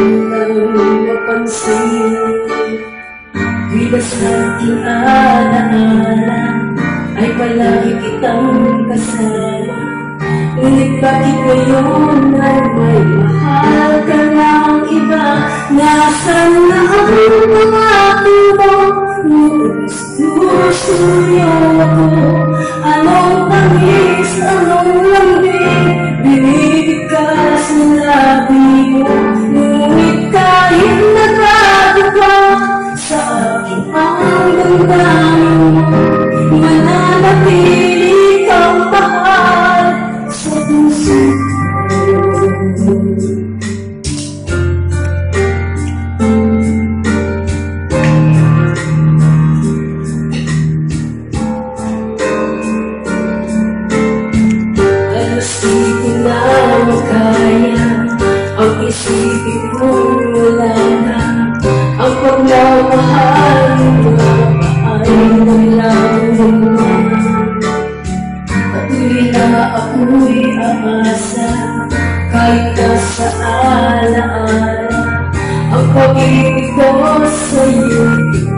nang mapansin. Di ba sa aking alaala ay palagi kitang kasama? Ngunit bakit ngayon ay may mahal ka ng iba? Nasaan na ang pangako mo? Gusto niyo ako. Anong tamis, anong lambing binibigkas ng labi mo? Ngunit kahit nagkatuwa sa aking ang damdamin mo, mananatili kang mahal sa puso ko. Isipin na makaya ang isipin kong wala na ang pagmamahal mo ay naglalang na. Patuloy na ako'y aasa kahit nasa alaala. Ang pag-ibig ko sa'yo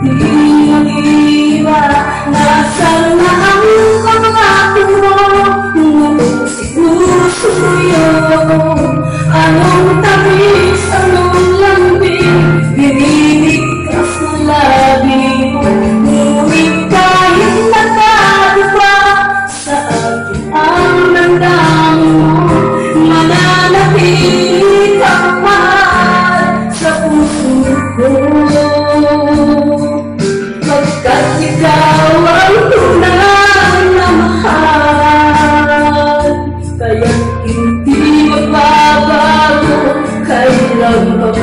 di mag-iba. Nasaan na ang pangako mo? Gusto niyo ako. Anong tamis, anong lambing binibigkas ng labi mo? Ngunit kahit nagkatuwa sa akin ang damdamin mo, mananatili kang mahal sa puso ko. Pagkat ikaw ang tunay na mahal, kaya't hindi magbabago kailanman.